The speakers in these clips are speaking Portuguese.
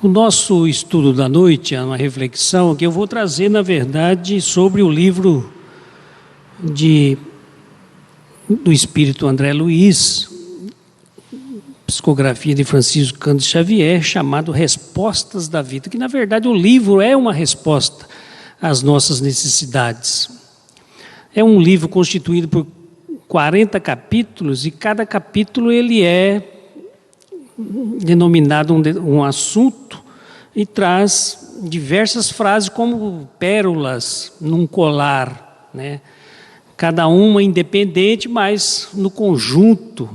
O nosso estudo da noite é uma reflexão que eu vou trazer, na verdade, sobre o livro do Espírito André Luiz, psicografia de Francisco Cândido Xavier, chamado Respostas da Vida, que na verdade o livro é uma resposta às nossas necessidades. É um livro constituído por 40 capítulos e cada capítulo ele é denominado um assunto e traz diversas frases como pérolas num colar, né? Cada uma independente, mas no conjunto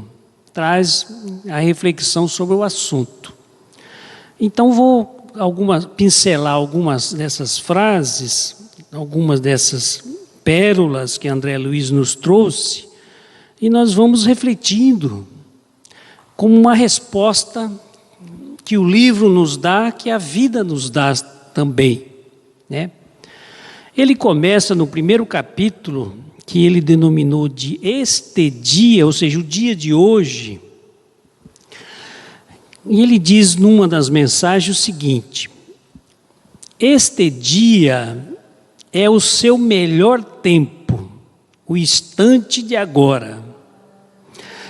traz a reflexão sobre o assunto. Então vou pincelar algumas dessas frases, algumas dessas pérolas que André Luiz nos trouxe, e nós vamos refletindo como uma resposta que o livro nos dá, que a vida nos dá também, né? Ele começa no primeiro capítulo, que ele denominou de este dia, ou seja, o dia de hoje. E ele diz numa das mensagens o seguinte: este dia é o seu melhor tempo, o instante de agora.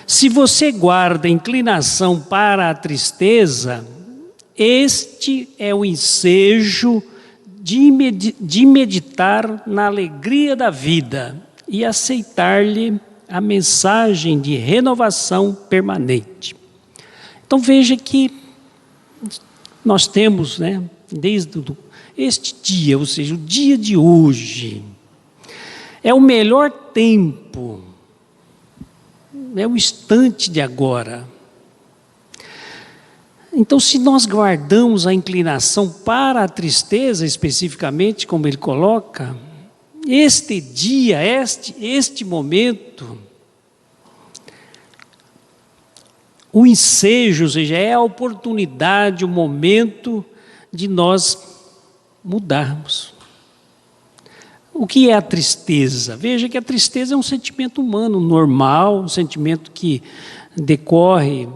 Se você guarda inclinação para a tristeza, este é o ensejo de meditar na alegria da vida e aceitar-lhe a mensagem de renovação permanente. Então veja que nós temos, né, desde este dia, ou seja, o dia de hoje, é o melhor tempo, é o instante de agora. Então, se nós guardamos a inclinação para a tristeza, especificamente, como ele coloca, este dia, este momento, o ensejo, ou seja, é a oportunidade, o momento de nós mudarmos. O que é a tristeza? Veja que a tristeza é um sentimento humano, normal, um sentimento que decorre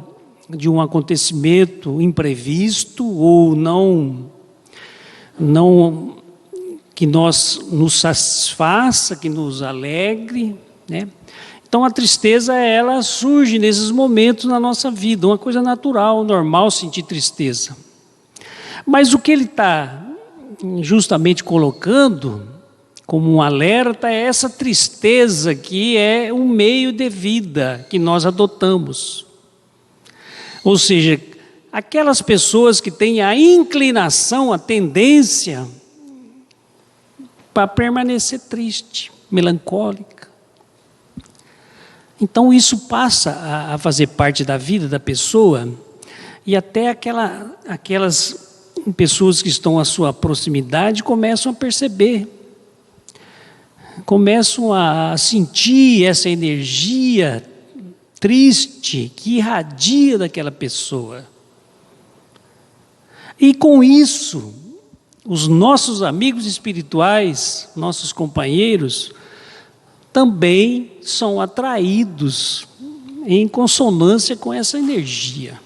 de um acontecimento imprevisto ou não que nos satisfaça, que nos alegre, né? Então a tristeza, ela surge nesses momentos na nossa vida, uma coisa natural, normal sentir tristeza. Mas o que ele está justamente colocando como um alerta é essa tristeza que é um meio de vida que nós adotamos. Ou seja, aquelas pessoas que têm a inclinação, a tendência para permanecer triste, melancólica. Então isso passa a fazer parte da vida da pessoa e até aquelas pessoas que estão à sua proximidade começam a perceber, começam a sentir essa energia triste que irradia daquela pessoa. E com isso, os nossos amigos espirituais, nossos companheiros, também são atraídos em consonância com essa energia.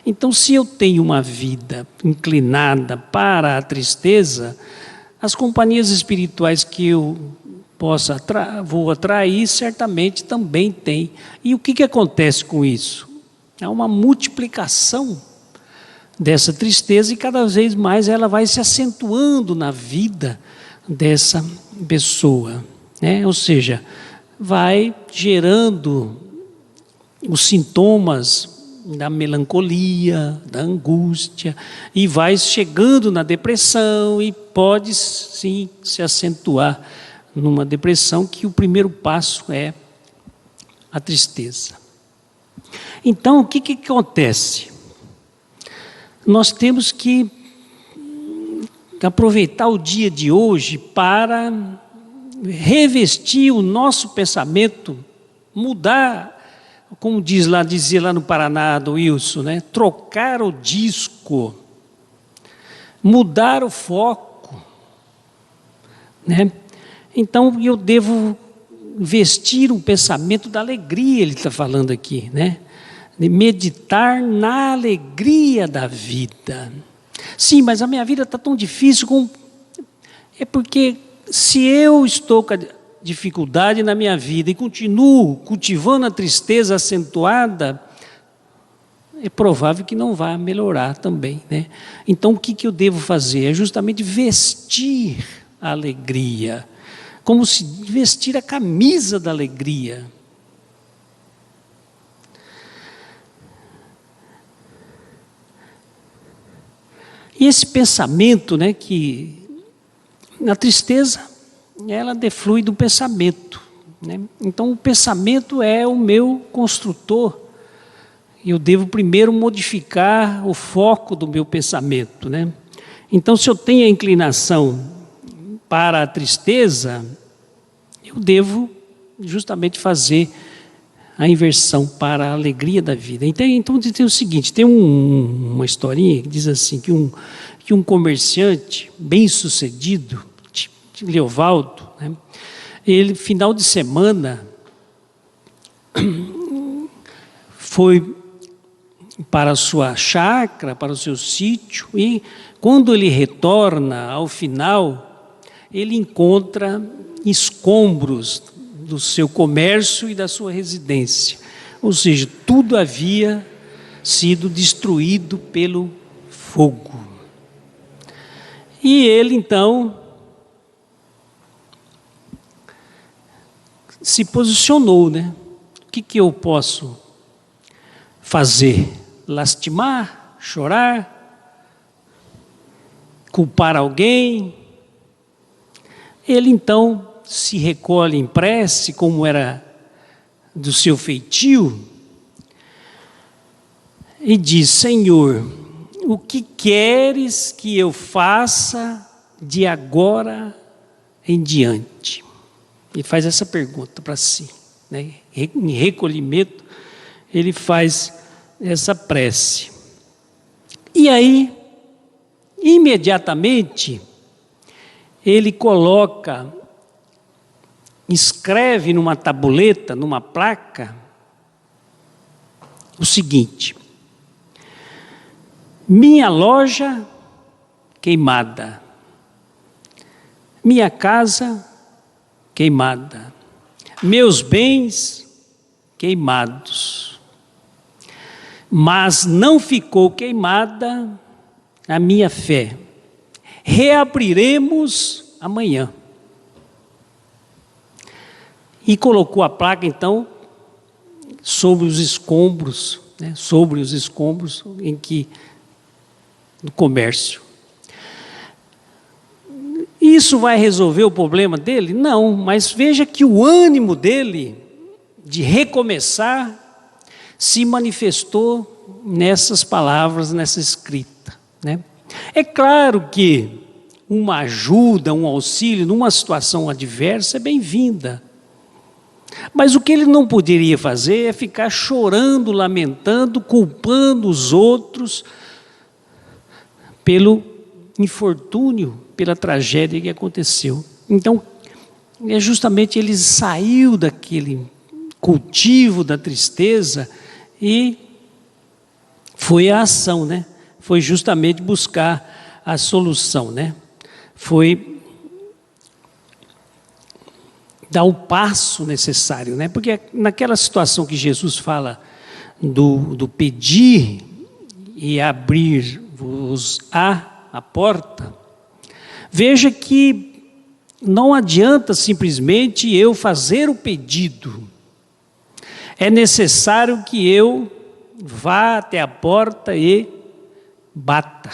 Então, se eu tenho uma vida inclinada para a tristeza, as companhias espirituais que eu vou atrair, certamente também tem. E o que acontece com isso? É uma multiplicação dessa tristeza e cada vez mais ela vai se acentuando na vida dessa pessoa, né? Ou seja, vai gerando os sintomas da melancolia, da angústia, e vai chegando na depressão e pode sim se acentuar numa depressão, que o primeiro passo é a tristeza. Então, o que acontece? Nós temos que aproveitar o dia de hoje para revestir o nosso pensamento, mudar, como dizia lá no Paraná do Wilson, né? Trocar o disco, mudar o foco, né? Então eu devo vestir um pensamento da alegria, ele está falando aqui, né? De meditar na alegria da vida. Sim, mas a minha vida está tão difícil. É porque se eu estou com a dificuldade na minha vida e continuo cultivando a tristeza acentuada, é provável que não vá melhorar também, né? Então o que eu devo fazer? É justamente vestir a alegria, como se vestir a camisa da alegria. E esse pensamento, né, que a tristeza, ela deflui do pensamento, né? Então o pensamento é o meu construtor. Eu devo primeiro modificar o foco do meu pensamento, né? Então, se eu tenho a inclinação para a tristeza, eu devo justamente fazer a inversão para a alegria da vida. Então tem o seguinte, tem uma historinha que diz assim, que um comerciante bem-sucedido, Leovaldo, né, ele, final de semana, foi para a sua chácara, para o seu sítio, e quando ele retorna ao final, ele encontra escombros do seu comércio e da sua residência. Ou seja, tudo havia sido destruído pelo fogo. E ele então se posicionou, né? O que eu posso fazer? Lastimar, chorar, culpar alguém? Ele então se recolhe em prece, como era do seu feitio, e diz: Senhor, o que queres que eu faça de agora em diante? Ele faz essa pergunta para si, né? Em recolhimento, ele faz essa prece. E aí, imediatamente, ele escreve numa tabuleta, numa placa, o seguinte: minha loja queimada, minha casa queimada, meus bens queimados, mas não ficou queimada a minha fé. Reabriremos amanhã. E colocou a placa, então, sobre os escombros, né, do comércio. Isso vai resolver o problema dele? Não, mas veja que o ânimo dele de recomeçar se manifestou nessas palavras, nessa escrita, né? É claro que uma ajuda, um auxílio numa situação adversa é bem-vinda. Mas o que ele não poderia fazer é ficar chorando, lamentando, culpando os outros pelo infortúnio, pela tragédia que aconteceu. Então, justamente ele saiu daquele cultivo da tristeza e foi a ação, né? Foi justamente buscar a solução, né? Foi dar o passo necessário, né? Porque naquela situação que Jesus fala do pedir e abrir-vos a porta, veja que não adianta simplesmente eu fazer o pedido. É necessário que eu vá até a porta e bata,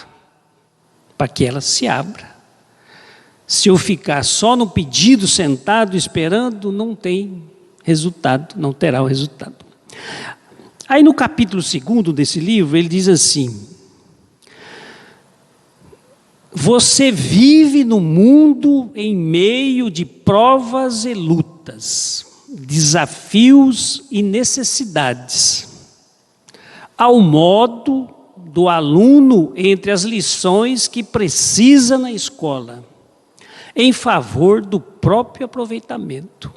para que ela se abra. Se eu ficar só no pedido, sentado, esperando, não tem resultado, não terá o resultado. Aí no capítulo 2 desse livro, ele diz assim: você vive no mundo em meio de provas e lutas, desafios e necessidades, ao modo do aluno entre as lições que precisa na escola, em favor do próprio aproveitamento.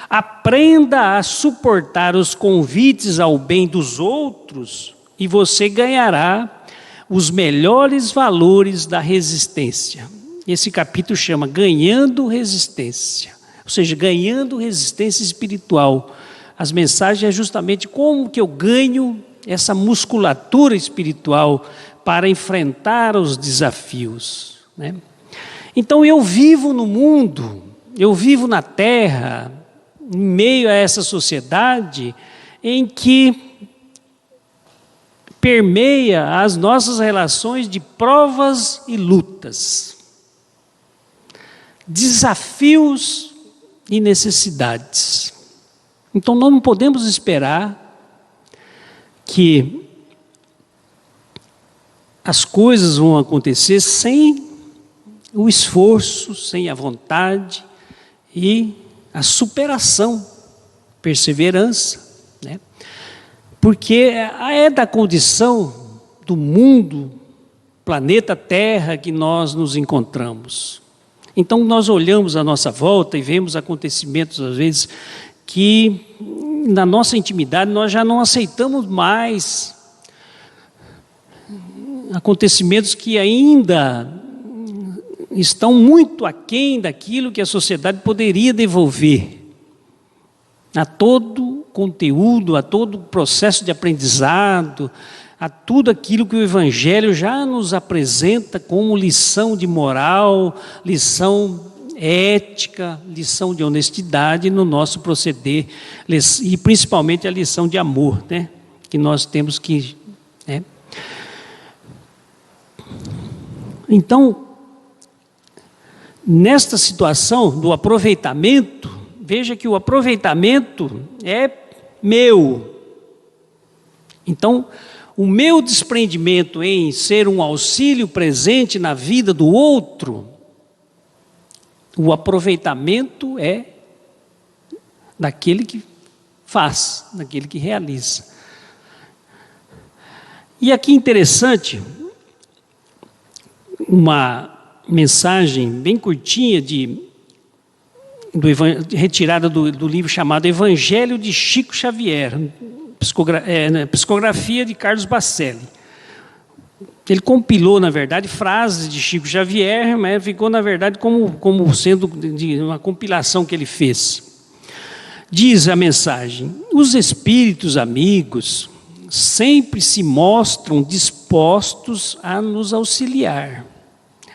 Aprenda a suportar os convites ao bem dos outros e você ganhará os melhores valores da resistência. Esse capítulo chama Ganhando Resistência, ou seja, ganhando resistência espiritual. As mensagens é justamente como que eu ganho essa musculatura espiritual para enfrentar os desafios, né? Então eu vivo no mundo, eu vivo na terra, em meio a essa sociedade em que permeia as nossas relações de provas e lutas, desafios e necessidades. Então nós não podemos esperar que as coisas vão acontecer sem o esforço, sem a vontade e a superação, perseverança, né? Porque é da condição do mundo, planeta Terra, que nós nos encontramos. Então nós olhamos à nossa volta e vemos acontecimentos, às vezes, que na nossa intimidade nós já não aceitamos mais. Acontecimentos que ainda estão muito aquém daquilo que a sociedade poderia devolver a todo conteúdo, a todo processo de aprendizado, a tudo aquilo que o Evangelho já nos apresenta como lição de moral, lição ética, lição de honestidade no nosso proceder, e principalmente a lição de amor, né? Que nós temos que... né? Então, nesta situação do aproveitamento, veja que o aproveitamento é meu. Então, o meu desprendimento em ser um auxílio presente na vida do outro, o aproveitamento é daquele que faz, daquele que realiza. E aqui interessante, uma mensagem bem curtinha retirada do livro chamado Evangelho de Chico Xavier, psicografia de Carlos Bacelli. Ele compilou, na verdade, frases de Chico Xavier, mas ficou, na verdade, como sendo de uma compilação que ele fez. Diz a mensagem: os espíritos amigos sempre se mostram dispostos a nos auxiliar,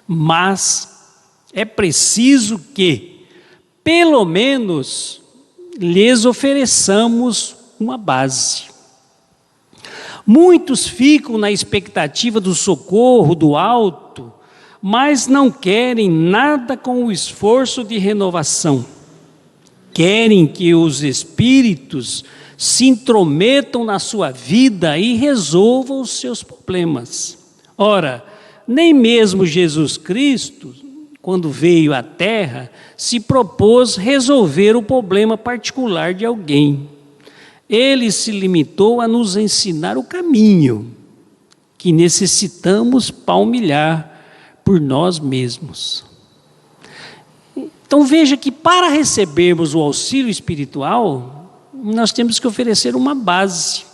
mas é preciso que, pelo menos, lhes ofereçamos uma base. Muitos ficam na expectativa do socorro do alto, mas não querem nada com o esforço de renovação. Querem que os espíritos se intrometam na sua vida e resolvam os seus problemas. Ora, nem mesmo Jesus Cristo, quando veio à Terra, se propôs resolver o problema particular de alguém. Ele se limitou a nos ensinar o caminho que necessitamos palmilhar por nós mesmos. Então veja que para recebermos o auxílio espiritual, nós temos que oferecer uma base,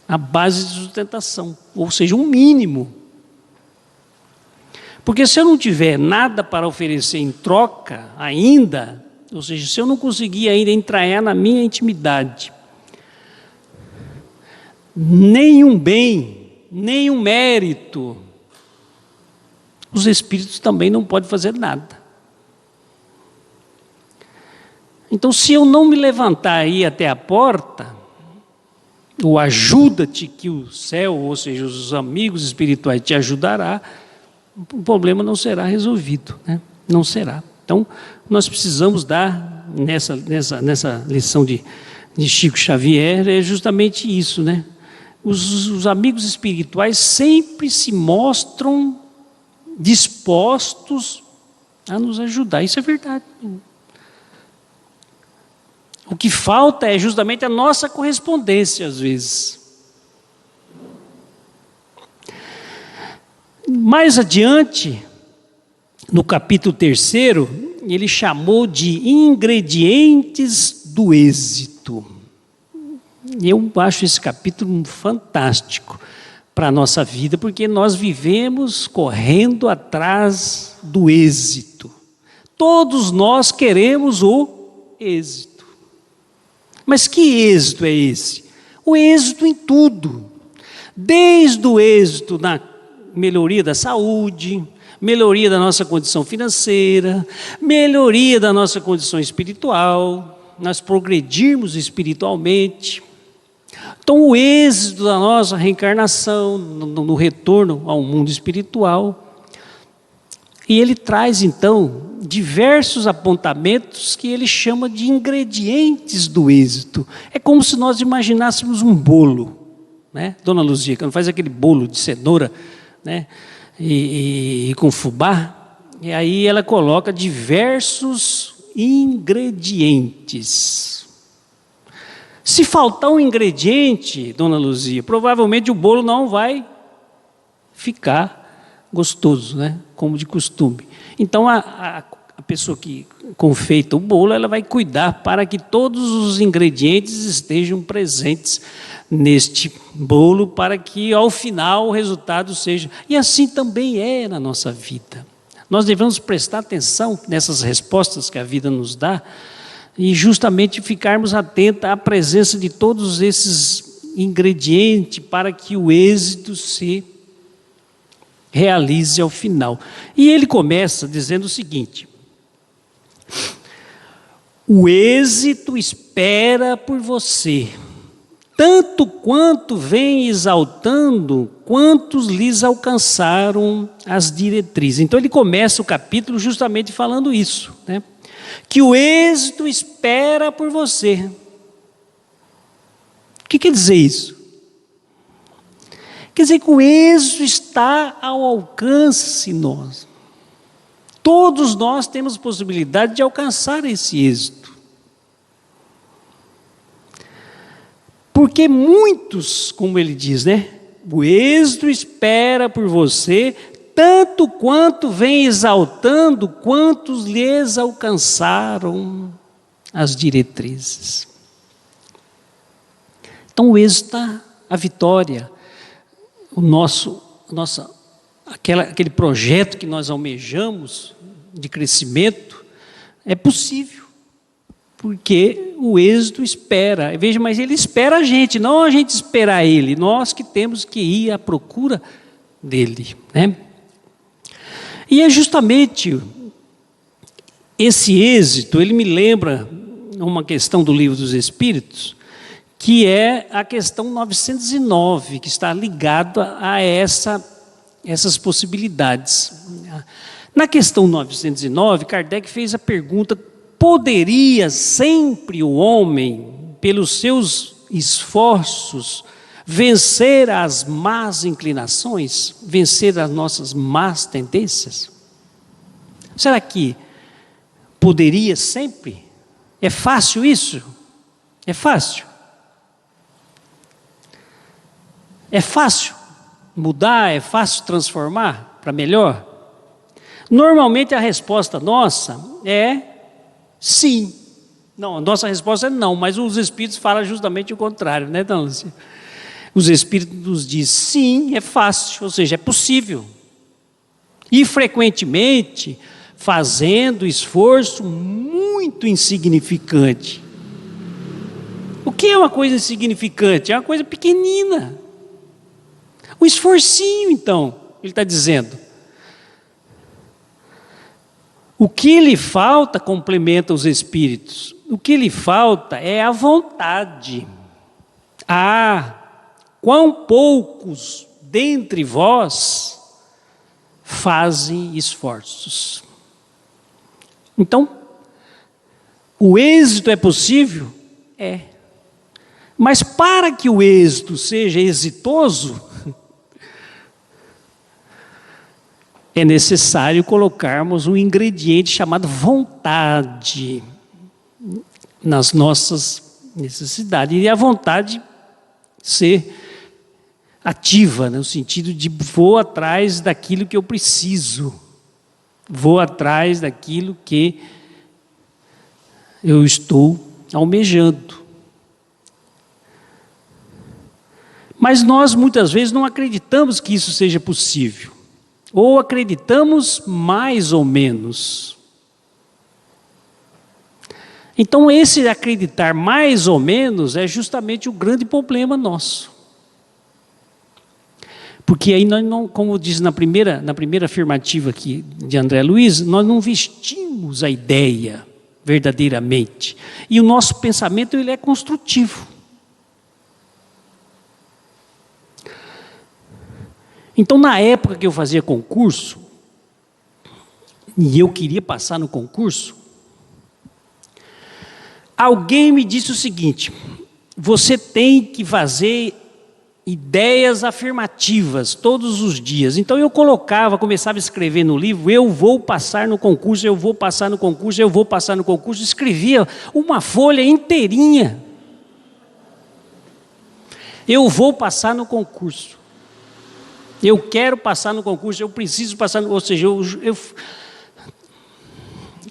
a base de sustentação, ou seja, um mínimo. Porque se eu não tiver nada para oferecer em troca ainda, ou seja, se eu não conseguir ainda entranhar na minha intimidade nenhum bem, nenhum mérito, os espíritos também não podem fazer nada. Então, se eu não me levantar aí até a porta, ou ajuda-te que o céu, ou seja, os amigos espirituais te ajudará, o problema não será resolvido, né? Não será. Então, nós precisamos dar, nessa lição de Chico Xavier, é justamente isso, né? Os amigos espirituais sempre se mostram dispostos a nos ajudar, isso é verdade. O que falta é justamente a nossa correspondência, às vezes. Mais adiante, no capítulo 3, ele chamou de ingredientes do êxito. Eu acho esse capítulo fantástico, para a nossa vida, porque nós vivemos correndo atrás do êxito. Todos nós queremos o êxito. Mas que êxito é esse? O êxito em tudo. Desde o êxito na melhoria da saúde, melhoria da nossa condição financeira, melhoria da nossa condição espiritual, nós progredirmos espiritualmente. Então, o êxito da nossa reencarnação, no retorno ao mundo espiritual. E ele traz, então, diversos apontamentos que ele chama de ingredientes do êxito. É como se nós imaginássemos um bolo, né? Dona Luzia, quando faz aquele bolo de cenoura, né? E com fubá, e aí ela coloca diversos ingredientes. Se faltar um ingrediente, Dona Luzia, provavelmente o bolo não vai ficar gostoso, né? Como de costume. Então a pessoa que confeita o bolo, ela vai cuidar para que todos os ingredientes estejam presentes neste bolo, para que ao final o resultado seja. E assim também é na nossa vida. Nós devemos prestar atenção nessas respostas que a vida nos dá e justamente ficarmos atentos à presença de todos esses ingredientes para que o êxito se realize ao final. E ele começa dizendo o seguinte: o êxito espera por você, tanto quanto vem exaltando quantos lhes alcançaram as diretrizes. Então ele começa o capítulo justamente falando isso, né? Que o êxito espera por você. O que quer dizer isso? Quer dizer que o êxito está ao alcance nosso. Todos nós temos possibilidade de alcançar esse êxito. Porque muitos, como ele diz, né? O êxito espera por você, tanto quanto vem exaltando quantos lhes alcançaram as diretrizes. Então o êxito está, a vitória, aquele projeto que nós almejamos de crescimento é possível, porque o êxito espera. Veja, mas ele espera a gente, não a gente esperar ele, nós que temos que ir à procura dele, né? E é justamente esse êxito, ele me lembra uma questão do Livro dos Espíritos, que é a questão 909, que está ligada a essas possibilidades. Na questão 909, Kardec fez a pergunta: poderia sempre o homem, pelos seus esforços, vencer as más inclinações, vencer as nossas más tendências? Será que poderia sempre? É fácil isso? É fácil? É fácil mudar? É fácil transformar para melhor? Normalmente a resposta nossa é sim. Não, a nossa resposta é não, mas os Espíritos falam justamente o contrário, né, Dona Lúcia? Os Espíritos nos dizem sim, é fácil, ou seja, é possível. E frequentemente fazendo esforço muito insignificante. O que é uma coisa insignificante? É uma coisa pequenina. O esforcinho, então, ele está dizendo. O que lhe falta, complementa os Espíritos, o que lhe falta é a vontade. Quão poucos dentre vós fazem esforços. Então, o êxito é possível? É. Mas para que o êxito seja exitoso, é necessário colocarmos um ingrediente chamado vontade nas nossas necessidades. E a vontade ser ativa, no sentido de vou atrás daquilo que eu preciso, vou atrás daquilo que eu estou almejando. Mas nós muitas vezes não acreditamos que isso seja possível, ou acreditamos mais ou menos. Então esse acreditar mais ou menos é justamente o grande problema nosso. Porque aí nós não, como diz na primeira afirmativa aqui de André Luiz, nós não vestimos a ideia verdadeiramente. E o nosso pensamento ele é construtivo. Então na época que eu fazia concurso, e eu queria passar no concurso, alguém me disse o seguinte: você tem que fazer ideias afirmativas todos os dias. Então eu começava a escrever no livro: eu vou passar no concurso, eu vou passar no concurso, eu vou passar no concurso. Escrevia uma folha inteirinha. Eu vou passar no concurso. Eu quero passar no concurso, eu preciso passar no... Ou seja,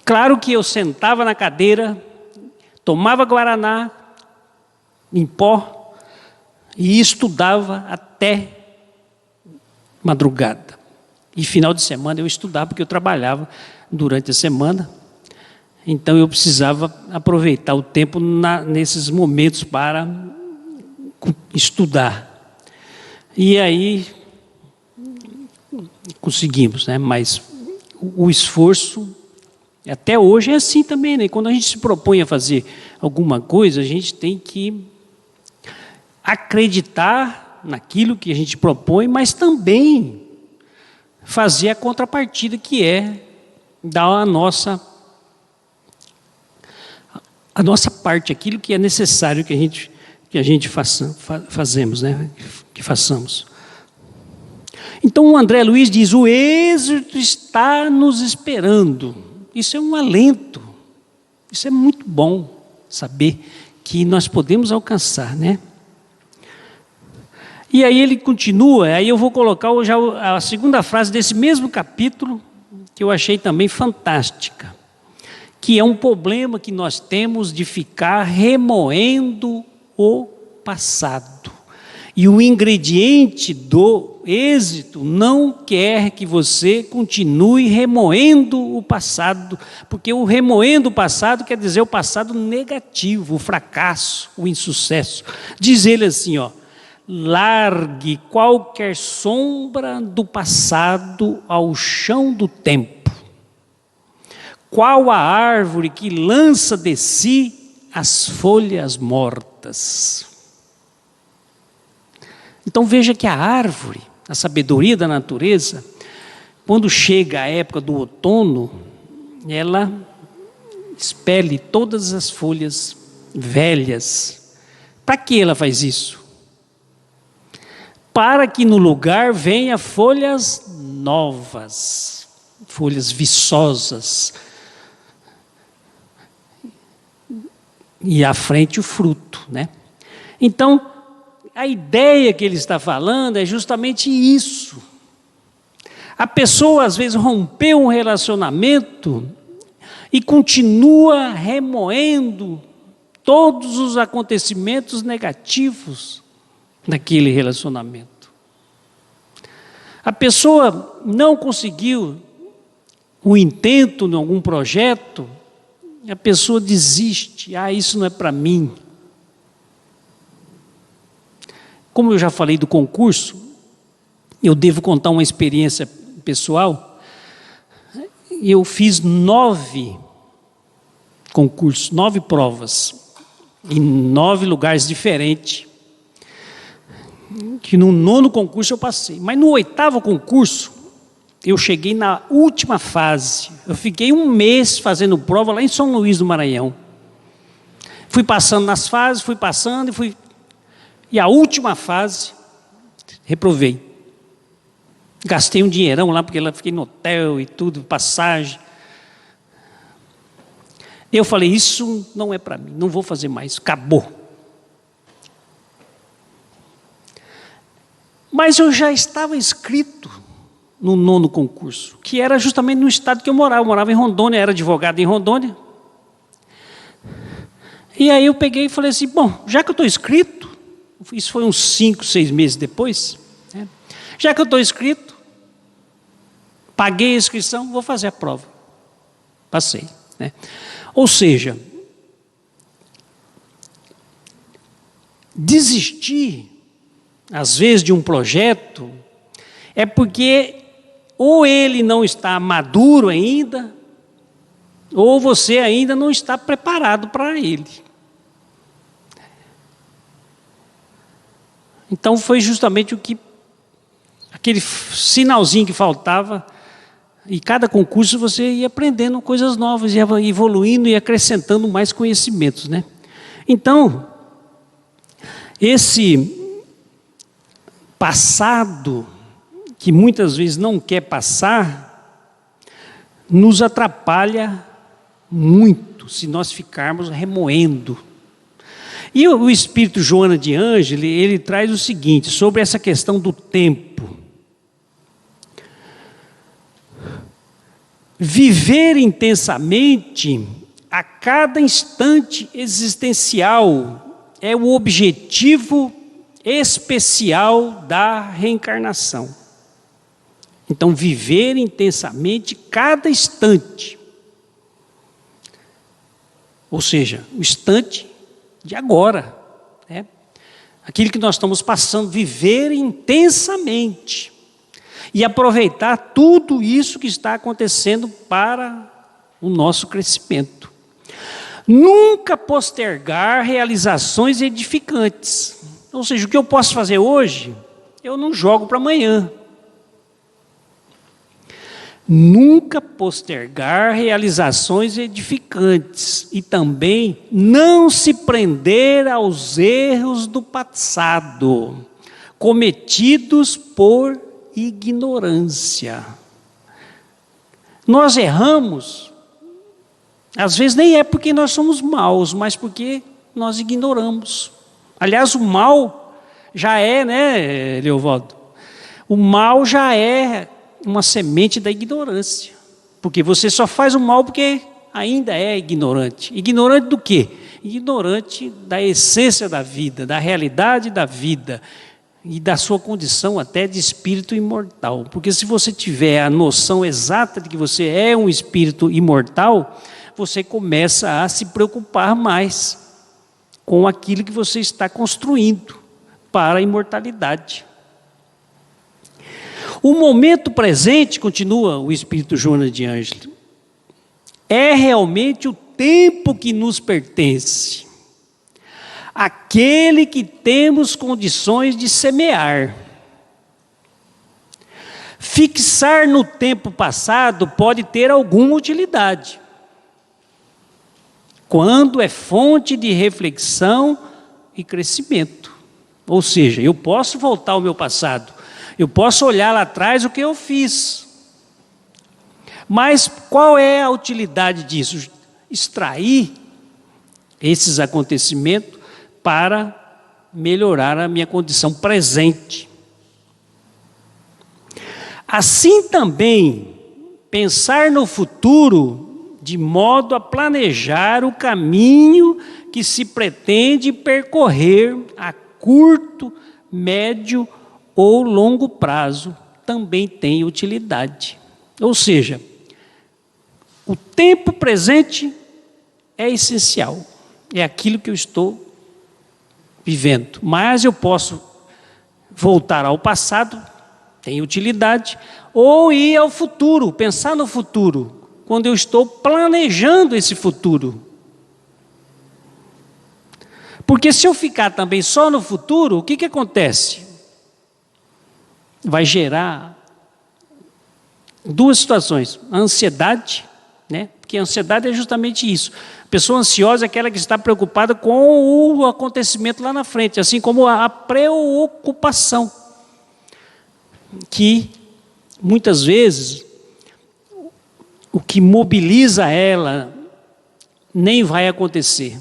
claro que eu sentava na cadeira, tomava guaraná em pó e estudava até madrugada. E final de semana eu estudava, porque eu trabalhava durante a semana. Então eu precisava aproveitar o tempo nesses momentos para estudar. E aí conseguimos, né? Mas o esforço, até hoje é assim também, né? Quando a gente se propõe a fazer alguma coisa, a gente tem que acreditar naquilo que a gente propõe, mas também fazer a contrapartida, que é dar a nossa parte, aquilo que é necessário que a gente façamos, né? Que façamos. Então o André Luiz diz: o êxito está nos esperando. Isso é um alento. Isso é muito bom saber que nós podemos alcançar, né? E aí ele continua, aí eu vou colocar já a segunda frase desse mesmo capítulo, que eu achei também fantástica, que é um problema que nós temos de ficar remoendo o passado. E o ingrediente do êxito não quer que você continue remoendo o passado, porque o remoendo o passado quer dizer o passado negativo, o fracasso, o insucesso. Diz ele assim, ó: largue qualquer sombra do passado ao chão do tempo. Qual a árvore que lança de si as folhas mortas? Então veja que a árvore, a sabedoria da natureza, quando chega a época do outono, ela expele todas as folhas velhas. Para que ela faz isso? Para que no lugar venha folhas novas, folhas viçosas, e à frente o fruto, né? Então, a ideia que ele está falando é justamente isso. A pessoa às vezes rompeu um relacionamento e continua remoendo todos os acontecimentos negativos daquele relacionamento. A pessoa não conseguiu o intento em algum projeto, a pessoa desiste: isso não é para mim. Como eu já falei do concurso, eu devo contar uma experiência pessoal. Eu fiz 9 concursos, 9 provas, em 9 lugares diferentes, que no 9º concurso eu passei. Mas no 8º concurso, eu cheguei na última fase. Eu fiquei 1 mês fazendo prova lá em São Luís do Maranhão. Fui passando nas fases, fui passando e a última fase, reprovei. Gastei um dinheirão lá, porque lá fiquei no hotel e tudo, passagem. Eu falei: isso não é para mim, não vou fazer mais, acabou. Mas eu já estava inscrito no 9º concurso, que era justamente no estado que eu morava em Rondônia, era advogado em Rondônia. E aí eu peguei e falei assim: bom, já que eu estou inscrito, Isso foi uns 5, 6 meses depois, né? Já que eu estou inscrito, paguei a inscrição, vou fazer a prova. Passei, né? Ou seja, desistir, às vezes, de um projeto, é porque ou ele não está maduro ainda, ou você ainda não está preparado para ele. Então foi justamente aquele sinalzinho que faltava, e cada concurso você ia aprendendo coisas novas, ia evoluindo e acrescentando mais conhecimentos, né? Então, esse passado, que muitas vezes não quer passar, nos atrapalha muito, se nós ficarmos remoendo. E o Espírito Joana de Ângeli, ele traz o seguinte, sobre essa questão do tempo. Viver intensamente a cada instante existencial é o objetivo especial da reencarnação. Então, viver intensamente cada instante. Ou seja, o instante de agora, né? Aquilo que nós estamos passando, viver intensamente e aproveitar tudo isso que está acontecendo para o nosso crescimento. Nunca postergar realizações edificantes. Ou seja, o que eu posso fazer hoje, eu não jogo para amanhã. Nunca postergar realizações edificantes e também não se prender aos erros do passado, cometidos por ignorância. Nós erramos, às vezes nem é porque nós somos maus, mas porque nós ignoramos. Aliás, o mal já é, né, Leovaldo? O mal já é uma semente da ignorância, porque você só faz o mal porque ainda é ignorante. Ignorante do quê? Ignorante da essência da vida, da realidade da vida e da sua condição até de espírito imortal. Porque se você tiver a noção exata de que você é um espírito imortal, você começa a se preocupar mais com aquilo que você está construindo para a imortalidade. O momento presente, continua o Espírito Joana de Ângeli, é realmente o tempo que nos pertence, aquele que temos condições de semear. Fixar no tempo passado pode ter alguma utilidade, quando é fonte de reflexão e crescimento. Ou seja, eu posso voltar ao meu passado, eu posso olhar lá atrás o que eu fiz. Mas qual é a utilidade disso? Extrair esses acontecimentos para melhorar a minha condição presente. Assim também, pensar no futuro de modo a planejar o caminho que se pretende percorrer a curto, médio ou longo prazo também tem utilidade. Ou seja, o tempo presente é essencial, é aquilo que eu estou vivendo. Mas eu posso voltar ao passado, tem utilidade, ou ir ao futuro, pensar no futuro, quando eu estou planejando esse futuro. Porque se eu ficar também só no futuro, o que acontece? Vai gerar duas situações, a ansiedade, né? Porque a ansiedade é justamente isso. A pessoa ansiosa é aquela que está preocupada com o acontecimento lá na frente, assim como a preocupação, que muitas vezes o que mobiliza ela nem vai acontecer.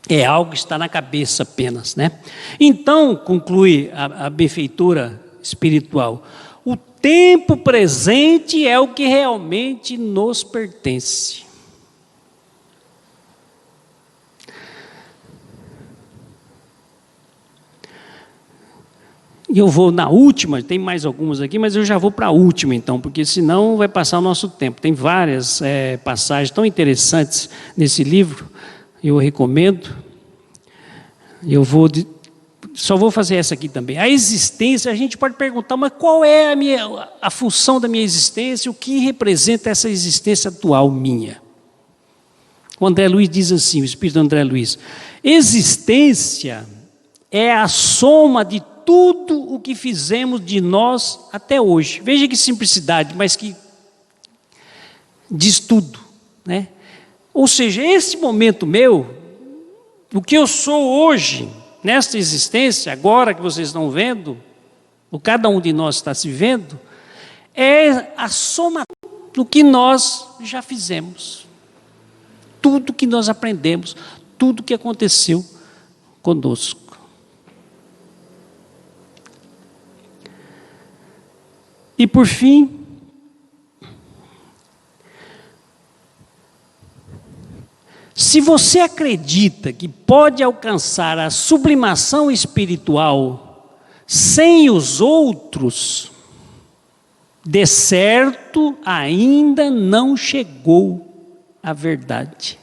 É algo que está na cabeça apenas, né? Então, conclui a benfeitora espiritual, o tempo presente é o que realmente nos pertence. E eu vou na última, tem mais algumas aqui, mas eu já vou para a última então, porque senão vai passar o nosso tempo. Tem várias passagens tão interessantes nesse livro, eu recomendo. Só vou fazer essa aqui também. A existência, a gente pode perguntar, mas qual é a função da minha existência? O que representa essa existência atual minha? O André Luiz diz assim, o Espírito André Luiz: existência é a soma de tudo o que fizemos de nós até hoje. Veja que simplicidade, mas que diz tudo, né? Ou seja, esse momento meu, o que eu sou hoje, nesta existência, agora que vocês estão vendo, ou cada um de nós está se vendo, é a soma do que nós já fizemos. Tudo que nós aprendemos, tudo que aconteceu conosco. E por fim, se você acredita que pode alcançar a sublimação espiritual sem os outros, de certo ainda não chegou à verdade.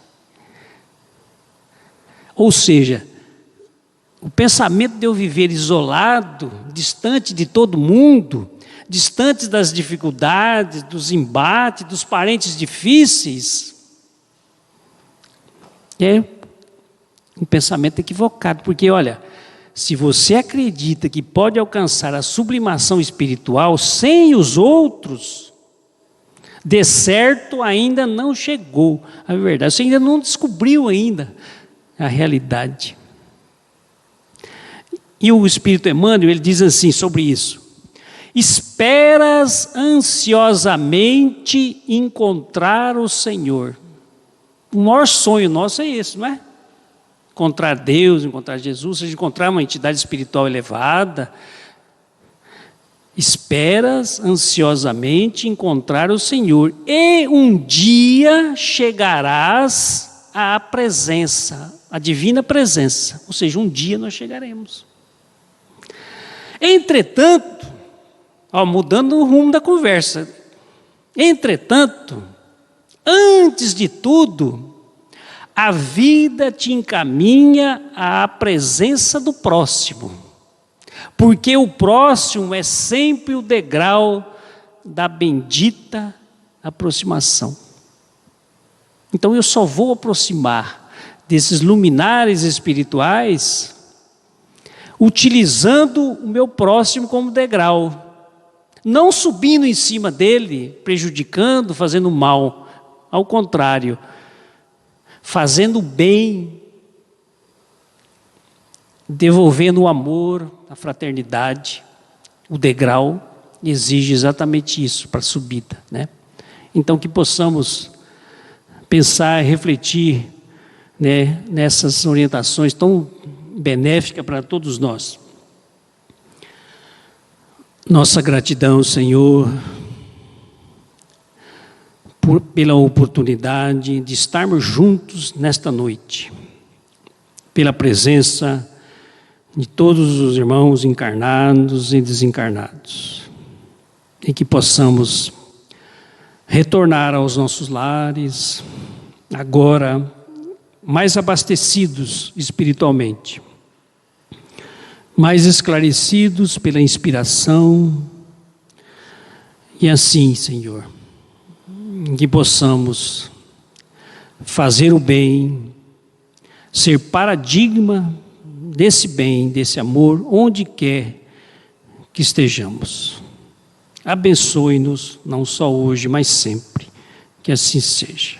Ou seja, o pensamento de eu viver isolado, distante de todo mundo, distante das dificuldades, dos embates, dos parentes difíceis, é um pensamento equivocado, porque olha, se você acredita que pode alcançar a sublimação espiritual sem os outros, de certo ainda não chegou à verdade, você ainda não descobriu ainda a realidade. E o Espírito Emmanuel, ele diz assim sobre isso: esperas ansiosamente encontrar o Senhor. O maior sonho nosso é esse, não é? Encontrar Deus, encontrar Jesus, seja encontrar uma entidade espiritual elevada. Esperas ansiosamente encontrar o Senhor, e um dia chegarás à presença, à divina presença. Ou seja, um dia nós chegaremos. Entretanto, mudando o rumo da conversa, entretanto, antes de tudo, a vida te encaminha à presença do próximo, porque o próximo é sempre o degrau da bendita aproximação. Então eu só vou aproximar desses luminares espirituais utilizando o meu próximo como degrau, não subindo em cima dele, prejudicando, fazendo mal. Ao contrário, fazendo bem, devolvendo o amor, a fraternidade. O degrau exige exatamente isso para a subida, né? Então que possamos pensar, refletir, né, nessas orientações tão benéficas para todos nós. Nossa gratidão, Senhor, pela oportunidade de estarmos juntos nesta noite, pela presença de todos os irmãos encarnados e desencarnados, e que possamos retornar aos nossos lares, agora mais abastecidos espiritualmente, mais esclarecidos pela inspiração, e assim, Senhor, que possamos fazer o bem, ser paradigma desse bem, desse amor, onde quer que estejamos. Abençoe-nos, não só hoje, mas sempre, que assim seja.